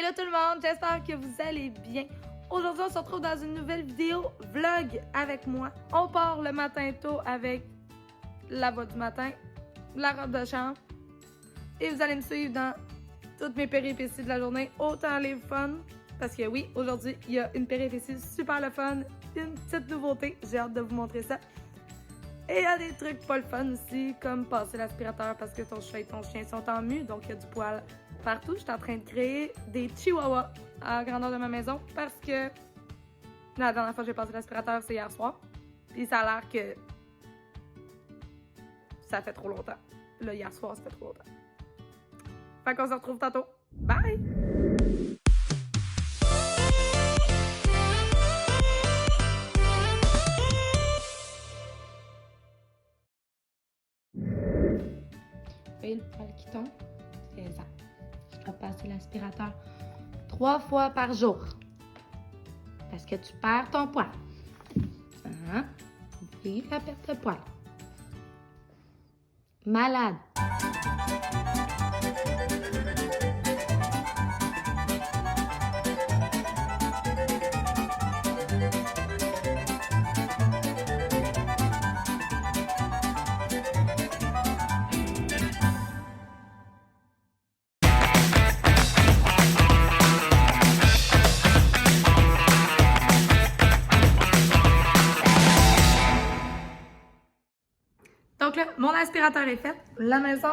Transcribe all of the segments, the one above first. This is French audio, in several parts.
Hello tout le monde, j'espère que vous allez bien. Aujourd'hui, on se retrouve dans une nouvelle vidéo vlog avec moi. On part le matin tôt avec la voix du matin, la robe de chambre. Et vous allez me suivre dans toutes mes péripéties de la journée, autant les fun. Parce que oui, aujourd'hui, il y a une péripétie super le fun, une petite nouveauté. J'ai hâte de vous montrer ça. Et il y a des trucs pas le fun aussi, comme passer l'aspirateur parce que ton chat et ton chien sont en mue, donc il y a du poil partout. Je suis en train de créer des chihuahuas à la grandeur de ma maison parce que la dernière fois que j'ai passé l'aspirateur, c'est hier soir. Puis ça a l'air que ça fait trop longtemps. Là, hier soir, ça fait trop longtemps. Fait qu'on se retrouve tantôt. Bye! Vous voyez le poil qui tombe? C'est ça. Je dois passer l'aspirateur 3 fois par jour. Parce que tu perds ton poil. Hein? Vive la perte de poil. Malade. Donc là, mon aspirateur est fait. La maison,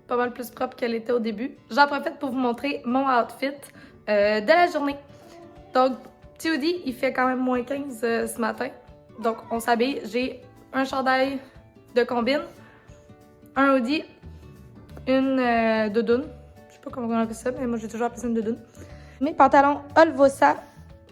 pas mal plus propre qu'elle était au début. J'en profite pour vous montrer mon outfit de la journée. Donc, petit hoodie, il fait quand même moins 15 ce matin. Donc, on s'habille. J'ai un chandail de combine, un hoodie, une doudoune. Je sais pas comment on appelle ça, mais moi j'ai toujours appelé ça une doudoune. Mes pantalons Olvosa,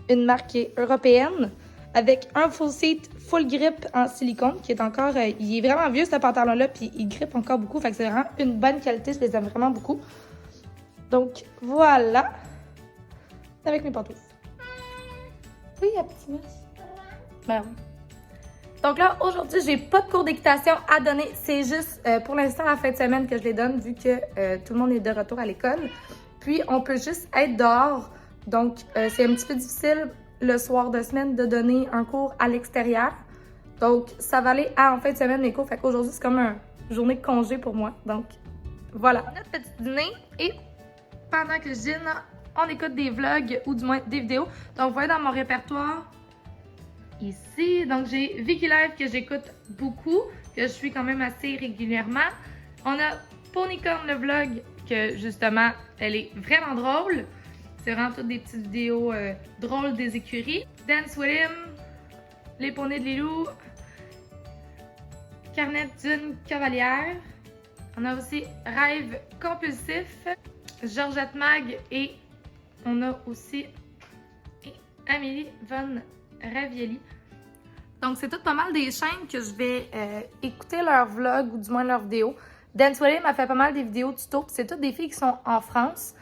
une marque européenne, avec un full seat, full grip en silicone, qui est encore... il est vraiment vieux, ce pantalon-là, puis il grippe encore beaucoup. Fait que c'est vraiment une bonne qualité, je les aime vraiment beaucoup. Donc, voilà. Avec mes pantoufles. Oui, la petite mousse. Ben oui. Donc là, aujourd'hui, j'ai pas de cours d'équitation à donner. C'est juste, pour l'instant, la fin de semaine que je les donne, vu que tout le monde est de retour à l'école. Puis, on peut juste être dehors. Donc, c'est un petit peu difficile le soir de semaine de donner un cours à l'extérieur. Donc, ça va aller à en fin de semaine mes cours. Fait qu'aujourd'hui, c'est comme une journée de congé pour moi. Donc, voilà. Notre petit dîner. Et pendant que je dîne, on écoute des vlogs ou du moins des vidéos. Donc, vous voyez dans mon répertoire ici. Donc, j'ai Vicky Live que j'écoute beaucoup, que je suis quand même assez régulièrement. On a Ponycorn le vlog que justement, elle est vraiment drôle. C'est vraiment toutes des petites vidéos drôles des écuries. Dance with him, les poneys de Lilou, Carnet d'une cavalière. On a aussi Rêve compulsif, Georgette Mag et on a aussi Amélie Von Ravielli. Donc, c'est tout pas mal des chaînes que je vais écouter leurs vlogs ou du moins leurs vidéos. Dance with him a fait pas mal des vidéos tuto. C'est toutes des filles qui sont en France.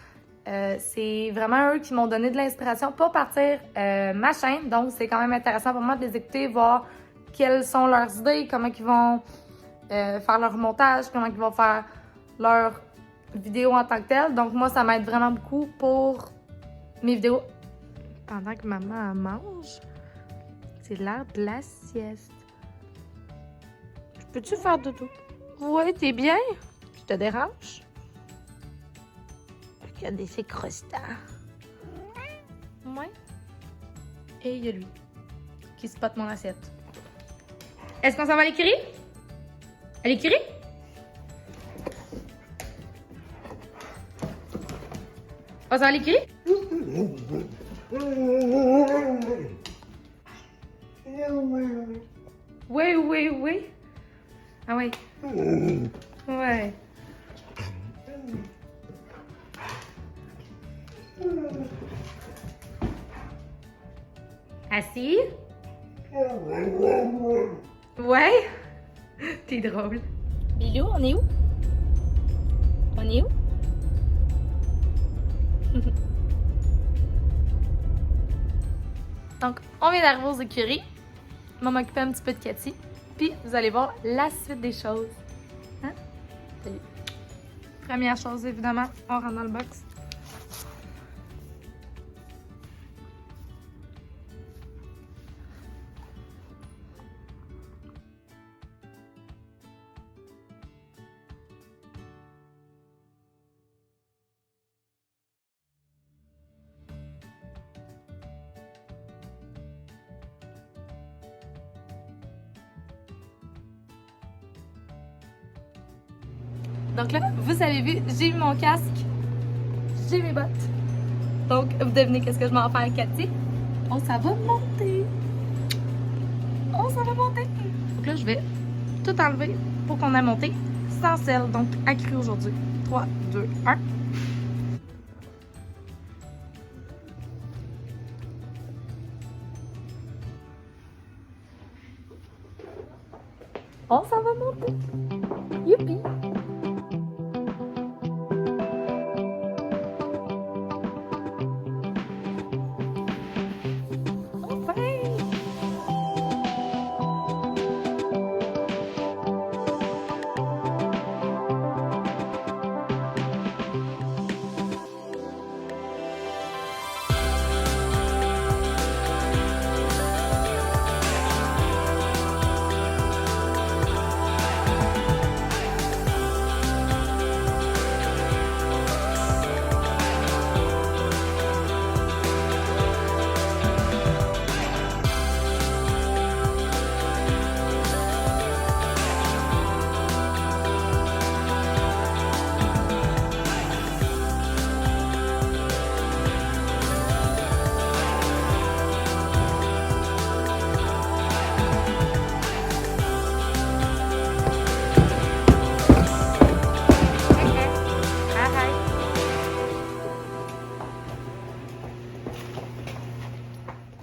C'est vraiment eux qui m'ont donné de l'inspiration pour partir ma chaîne. Donc, c'est quand même intéressant pour moi de les écouter, voir quelles sont leurs idées, comment ils vont faire leur montage, comment ils vont faire leurs vidéos en tant que telles. Donc, moi, ça m'aide vraiment beaucoup pour mes vidéos. Pendant que maman mange, c'est l'heure de la sieste. Peux-tu faire dodo? Ouais, t'es bien? Je te dérange? Regardez, c'est crostants. Ouais. Et il y a lui qui spotte mon assiette. Est-ce qu'on s'en va à l'écurie? À l'écurie? On s'en va à l'écurie? Oui, oui, oui. Ah oui. Ouais. Assis? Ouais? T'es drôle. Lilou, on est où? On est où? Donc, on vient d'arriver aux écuries. Je vais m'occuper un petit peu de Cathy. Puis, vous allez voir la suite des choses. Hein? Salut. Première chose, évidemment, on rentre dans le box. Donc là, vous avez vu, j'ai eu mon casque, j'ai mes bottes. Donc, vous devinez qu'est-ce que je m'en fais avec Cathy? Oh, ça va monter! Oh, ça va monter! Donc là, je vais tout enlever pour qu'on ait monté sans sel. Donc, accru aujourd'hui. 3, 2, 1. Oh, ça va monter! Youpi!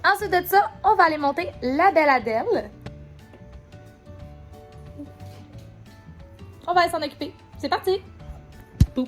Ensuite de ça, on va aller monter la belle Adèle. On va aller s'en occuper. C'est parti! Boum.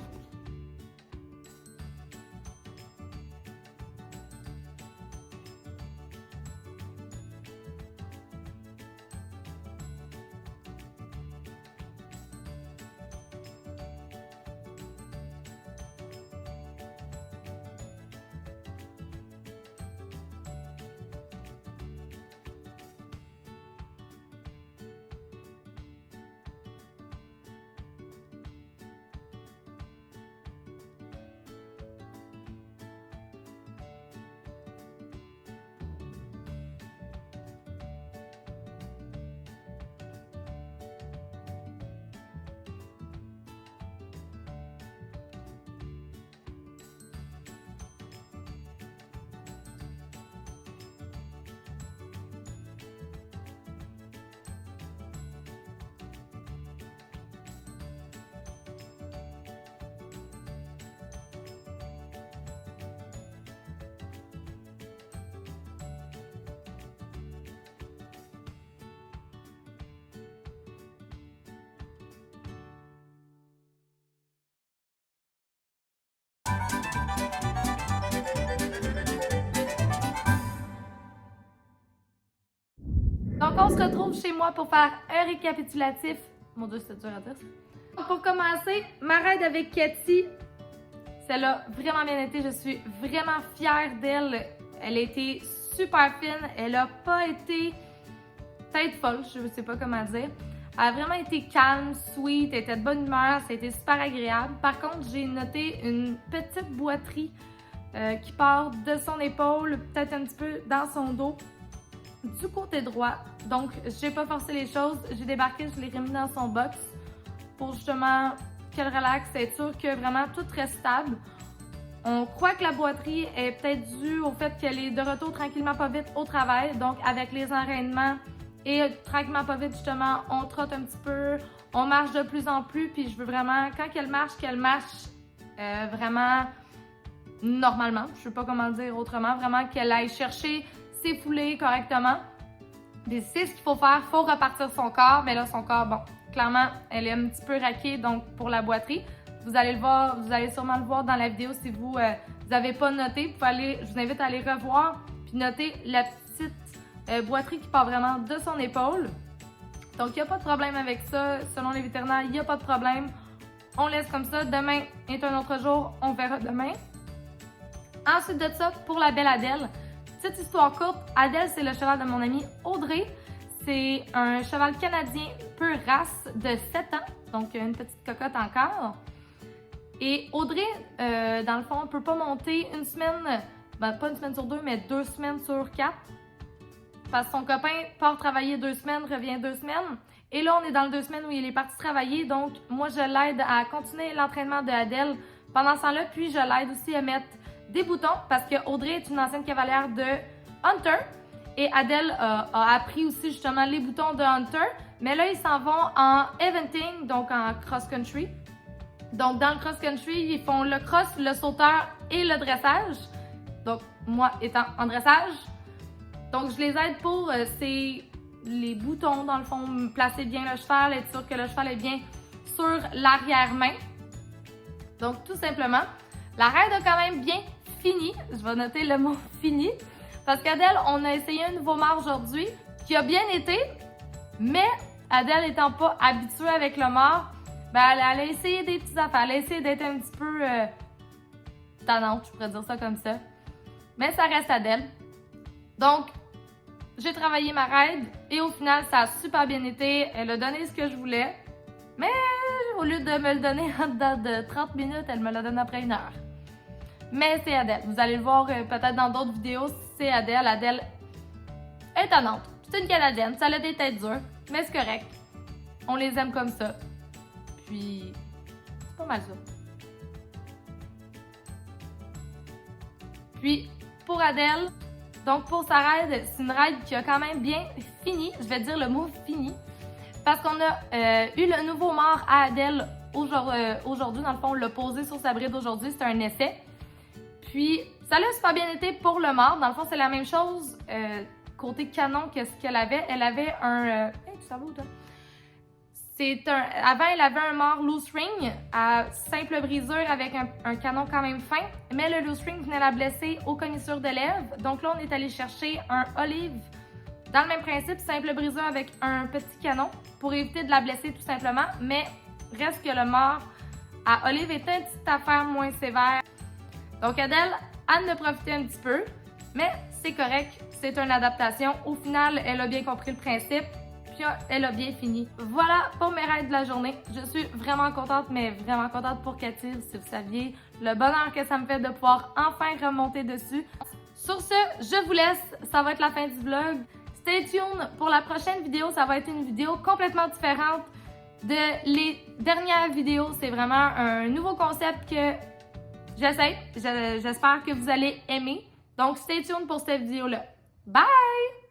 Donc, on se retrouve chez moi pour faire un récapitulatif. Mon Dieu, c'est dur à dire. Donc, pour commencer, ma raid avec Cathy, celle-là a vraiment bien été. Je suis vraiment fière d'elle. Elle a été super fine. Elle a pas été tête folle, je ne sais pas comment dire. Elle a vraiment été calme, sweet, elle était de bonne humeur, ça a été super agréable. Par contre, j'ai noté une petite boiterie qui part de son épaule, peut-être un petit peu dans son dos, du côté droit. Donc, j'ai pas forcé les choses, j'ai débarqué, je l'ai remis dans son box pour justement qu'elle relaxe, être sûr que vraiment tout reste stable. On croit que la boiterie est peut-être due au fait qu'elle est de retour tranquillement pas vite au travail, donc avec les enraînements et tranquillement pas vite justement, on trotte un petit peu, on marche de plus en plus, puis je veux vraiment, quand qu'elle marche vraiment normalement, je sais pas comment dire autrement, vraiment qu'elle aille chercher ses foulées correctement. Puis c'est ce qu'il faut faire, il faut repartir son corps, mais là son corps, bon, clairement, elle est un petit peu raquée, donc pour la boiterie. Vous allez le voir, vous allez sûrement le voir dans la vidéo si vous n'avez pas noté. Je vous invite à aller revoir puis noter la petite boiterie qui part vraiment de son épaule. Donc, il n'y a pas de problème avec ça. Selon les vétérinaires, il n'y a pas de problème. On laisse comme ça. Demain est un autre jour. On verra demain. Ensuite de ça, pour la belle Adèle, petite histoire courte. Adèle, c'est le cheval de mon amie Audrey. C'est un cheval canadien pure race de 7 ans. Donc, une petite cocotte encore. Et Audrey, dans le fond, ne peut pas monter une semaine, ben, pas une semaine sur 2, mais 2 semaines sur 4. Parce que son copain part travailler 2 semaines, revient 2 semaines. Et là, on est dans le 2 semaines où il est parti travailler, donc moi, je l'aide à continuer l'entraînement de Adèle pendant ce temps-là, puis je l'aide aussi à mettre des boutons parce que Audrey est une ancienne cavalière de Hunter et Adèle a appris aussi justement les boutons de Hunter, mais là, ils s'en vont en eventing, donc en cross-country. Donc, dans le cross-country, ils font le cross, le sauteur et le dressage. Donc, moi étant en dressage. Donc, je les aide pour les boutons, dans le fond, placer bien le cheval, être sûr que le cheval est bien sur l'arrière-main. Donc, tout simplement, la raide a quand même bien fini. Je vais noter le mot fini. Parce qu'Adèle, on a essayé un nouveau mât aujourd'hui qui a bien été, mais Adèle n'étant pas habituée avec le mât, ben, elle a essayé des petites affaires. Elle a essayé d'être un petit peu tannante, je pourrais dire ça comme ça. Mais ça reste Adèle. Donc, j'ai travaillé ma raide et au final, ça a super bien été. Elle a donné ce que je voulais. Mais au lieu de me le donner en dedans de 30 minutes, elle me l'a donné après 1 heure. Mais c'est Adèle. Vous allez le voir peut-être dans d'autres vidéos. C'est Adèle. Adèle est tannante. C'est une Canadienne. Ça a des têtes dures. Mais c'est correct. On les aime comme ça. Puis, c'est pas mal ça. Puis, pour Adèle, donc pour sa raide, c'est une raide qui a quand même bien fini. Je vais dire le mot fini. Parce qu'on a eu le nouveau mât à Adèle aujourd'hui. Dans le fond, on l'a posé sur sa bride aujourd'hui. C'était un essai. Puis, ça a super bien été pour le mât. Dans le fond, c'est la même chose côté canon que ce qu'elle avait. Elle avait un... Hey, tu savais où, toi? Avant, elle avait un mât loose ring à simple brisure avec un canon quand même fin, mais le loose ring venait la blesser aux cognissures de lèvres. Donc là, on est allé chercher un olive dans le même principe, simple brisure avec un petit canon pour éviter de la blesser tout simplement, mais reste que le mât à olive est une petite affaire moins sévère. Donc Adèle, elle en a profité un petit peu, mais c'est correct, c'est une adaptation. Au final, elle a bien compris le principe. Elle a bien fini. Voilà pour mes raids de la journée. Je suis vraiment contente, mais vraiment contente pour Cathy, si vous saviez le bonheur que ça me fait de pouvoir enfin remonter dessus. Sur ce, je vous laisse. Ça va être la fin du vlog. Stay tuned pour la prochaine vidéo. Ça va être une vidéo complètement différente de les dernières vidéos. C'est vraiment un nouveau concept que j'essaie. J'espère que vous allez aimer. Donc, stay tuned pour cette vidéo-là. Bye!